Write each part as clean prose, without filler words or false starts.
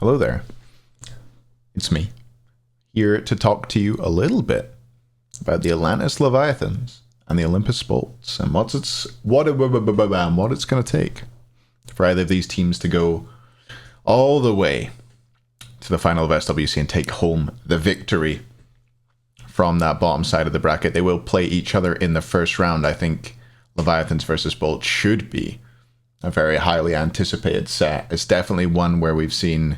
Hello there. It's me, here to talk to you a little bit about the Atlantis Leviathans and the Olympus bolts and what it's going to take for either of these teams to go all the way to the final of SWC and take home the victory from that bottom side of the bracket. They will play each other in the first round. I think Leviathans versus Bolts should be a very highly anticipated set. It's definitely one where we've seen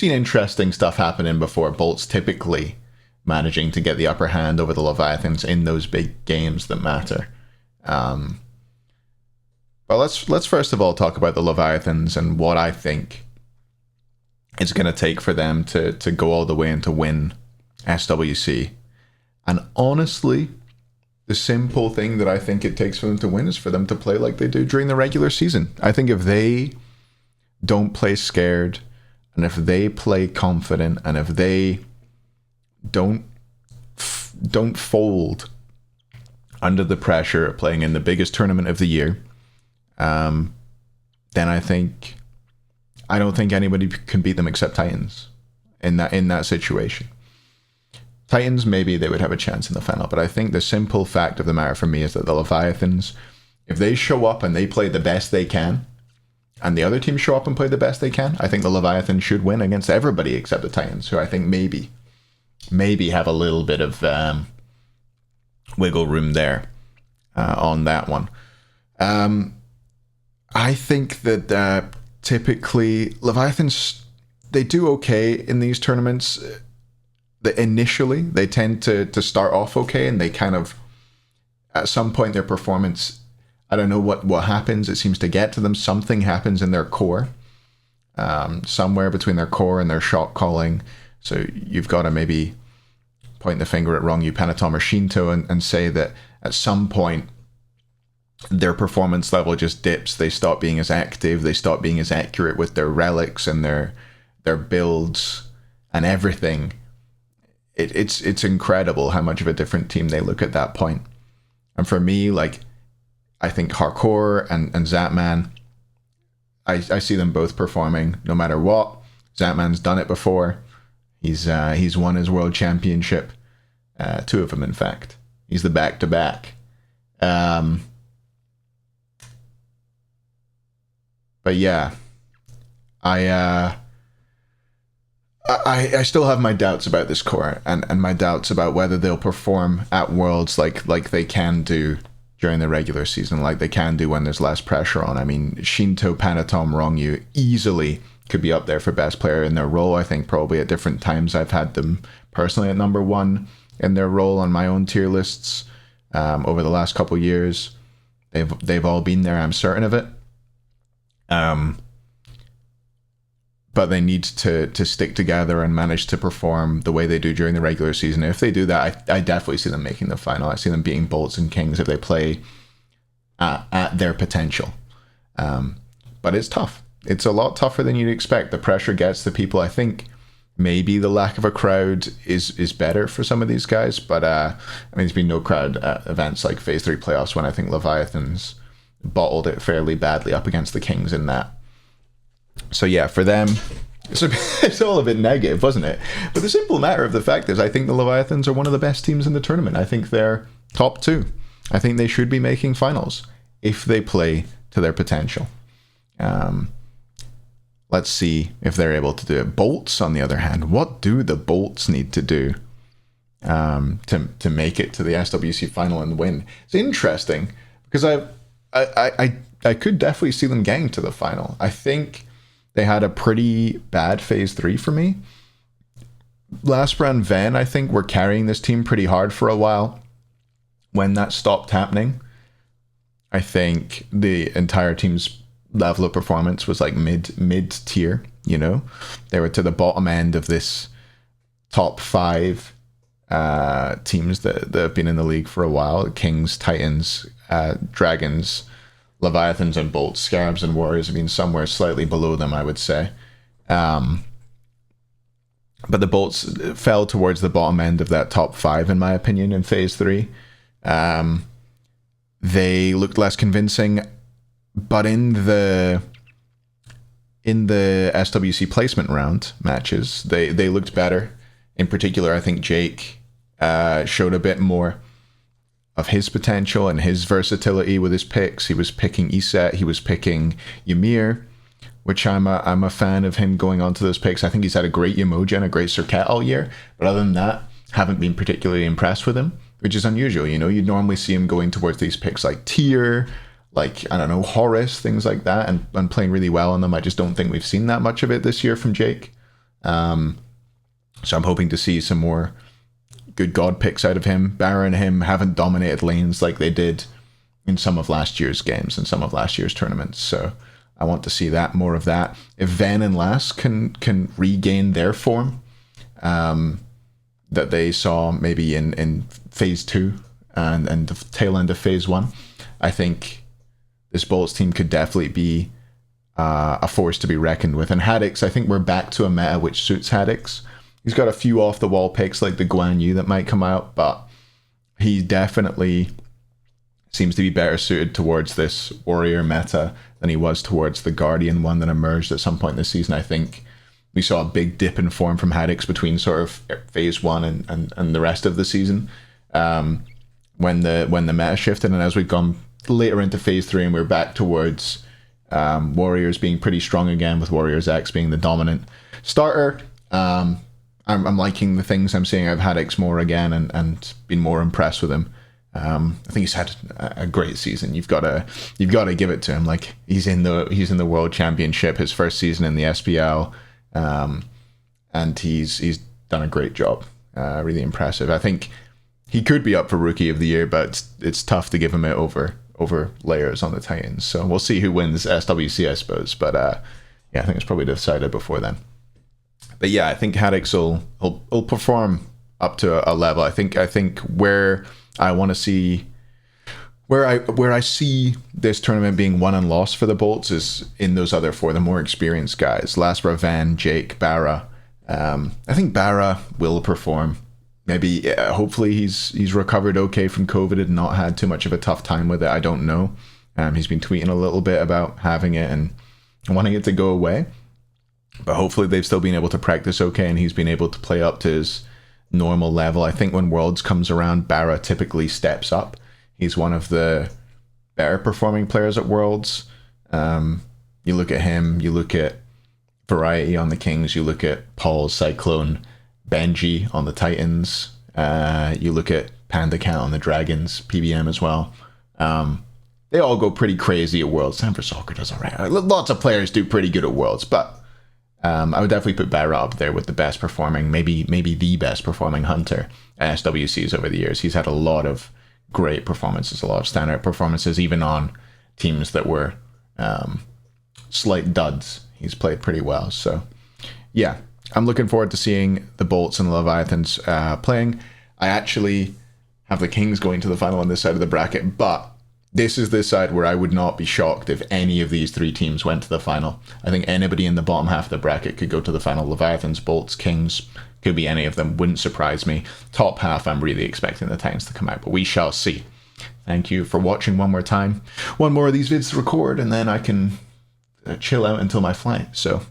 interesting stuff happening before. Bolts typically managing to get the upper hand over the Leviathans in those big games that matter. But let's first of all talk about the Leviathans and what I think it's going to take for them to go all the way and to win SWC. And honestly, the simple thing that I think it takes for them to win is for them to play like they do during the regular season. I think if they don't play scared, and if they play confident, and if they don't fold under the pressure of playing in the biggest tournament of the year, then I don't think anybody can beat them except Titans in that situation. Titans, maybe they would have a chance in the final, but I think the simple fact of the matter for me is that the Leviathans, if they show up and they play the best they can, and the other teams show up and play the best they can, I think the Leviathans should win against everybody except the Titans, who I think maybe have a little bit of wiggle room there on that one. I think that typically Leviathans, they do okay in these tournaments. Initially, they tend to start off okay, and they kind of, at some point, their performance, I don't know what happens. It seems to get to them. Something happens in their core, somewhere between their core and their shot calling. So you've got to maybe point the finger at Wrong You, Panatom, or Shinto and say that at some point their performance level just dips. They stop being as active. They stop being as accurate with their relics and their builds and everything. It's incredible how much of a different team they look at that point. And for me, like, I think Hardcore and Zatman, I see them both performing no matter what. Zatman's done it before. He's won his world championship. Two of them, in fact. He's the back-to-back. But yeah, I still have my doubts about this core and my doubts about whether they'll perform at Worlds like they can do during the regular season, like they can do when there's less pressure on. I mean, Shinto, Panatom, Wrongyu easily could be up there for best player in their role. I think probably at different times I've had them personally at number one in their role on my own tier lists over the last couple years. They've all been there, I'm certain of it. But they need to stick together and manage to perform the way they do during the regular season. If they do that, I definitely see them making the final. I see them beating Bolts and Kings if they play at their potential. But it's tough. It's a lot tougher than you'd expect. The pressure gets to people. I think maybe the lack of a crowd is better for some of these guys. But I mean, there's been no crowd at events like Phase 3 playoffs when I think Leviathans bottled it fairly badly up against the Kings in that. So yeah, for them, it's all a bit negative, wasn't it? But the simple matter of the fact is, I think the Leviathans are one of the best teams in the tournament. I think they're top two. I think they should be making finals if they play to their potential. Let's see if they're able to do it. Bolts, on the other hand, what do the Bolts need to do to make it to the SWC final and win? It's interesting because I could definitely see them getting to the final. I think they had a pretty bad Phase 3 for me. Laspera and Ven, I think, were carrying this team pretty hard for a while. When that stopped happening, I think the entire team's level of performance was like mid-tier, you know? They were to the bottom end of this top 5 teams that have been in the league for a while. Kings, Titans, Dragons, Leviathans and Bolts. Scarabs and Warriors have been somewhere slightly below them, I would say. But the Bolts fell towards the bottom end of that top 5, in my opinion, in Phase 3. They looked less convincing, But in the SWC placement round matches, they looked better. In particular, I think Jake showed a bit more of his potential and his versatility with his picks. He was picking Iset, he was picking Ymir, which I'm a fan of him going on to those picks. I think he's had a great Umoja and a great Serket all year, but other than that, haven't been particularly impressed with him, which is unusual. You know, you'd normally see him going towards these picks like Tyr, like, I don't know, Horus, things like that, and playing really well on them. I just don't think we've seen that much of it this year from Jake. So I'm hoping to see some more good god picks out of him. Barra and him haven't dominated lanes like they did in some of last year's games and some of last year's tournaments. So I want to see that, more of that. If Ven and Lass can regain their form that they saw maybe in phase 2 and the tail end of phase 1, I think this Bolts team could definitely be a force to be reckoned with. And Haddix, I think we're back to a meta which suits Haddix. He's got a few off-the-wall picks like the Guan Yu that might come out, but he definitely seems to be better suited towards this warrior meta than he was towards the Guardian one that emerged at some point this season. I think we saw a big dip in form from Haddix between sort of phase 1 and the rest of the season when the meta shifted, and as we've gone later into phase 3 and we're back towards warriors being pretty strong again, with Warriors X being the dominant starter. I'm liking the things I'm seeing. I've had X more again and been more impressed with him. I think he's had a great season. You've got to give it to him. Like, he's in the World Championship, his first season in the SPL, and he's done a great job. Really impressive. I think he could be up for Rookie of the Year, but it's tough to give him it over layers on the Titans. So we'll see who wins SWC, I suppose. But yeah, I think it's probably decided before then. But yeah, I think Haddix will perform up to a level. I think where I want to see, where I see this tournament being won and lost for the Bolts is in those other 4, the more experienced guys: Lasra, Van, Jake, Barra. I think Barra will perform. Maybe, hopefully he's recovered okay from COVID and not had too much of a tough time with it. I don't know. He's been tweeting a little bit about having it and wanting it to go away. But hopefully they've still been able to practice okay, and he's been able to play up to his normal level. I think when Worlds comes around, Barra typically steps up. He's one of the better performing players at Worlds. You look at him, you look at Variety on the Kings, you look at Paul's Cyclone, Benji on the Titans, you look at Panda Cat on the Dragons, PBM as well. They all go pretty crazy at Worlds. San Soccer does alright. Lots of players do pretty good at Worlds, but I would definitely put Barra up there with the best performing, maybe the best performing hunter at SWCs over the years. He's had a lot of great performances, a lot of standout performances, even on teams that were slight duds. He's played pretty well. So yeah, I'm looking forward to seeing the Bolts and the Leviathans playing. I actually have the Kings going to the final on this side of the bracket, but this is the side where I would not be shocked if any of these 3 teams went to the final. I think anybody in the bottom half of the bracket could go to the final. Leviathans, Bolts, Kings, could be any of them. Wouldn't surprise me. Top half, I'm really expecting the Titans to come out, but we shall see. Thank you for watching one more time. One more of these vids to record, and then I can chill out until my flight. So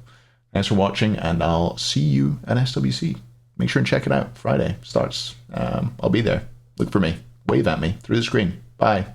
thanks for watching, and I'll see you at SWC. Make sure and check it out. Friday starts. I'll be there. Look for me. Wave at me through the screen. Bye.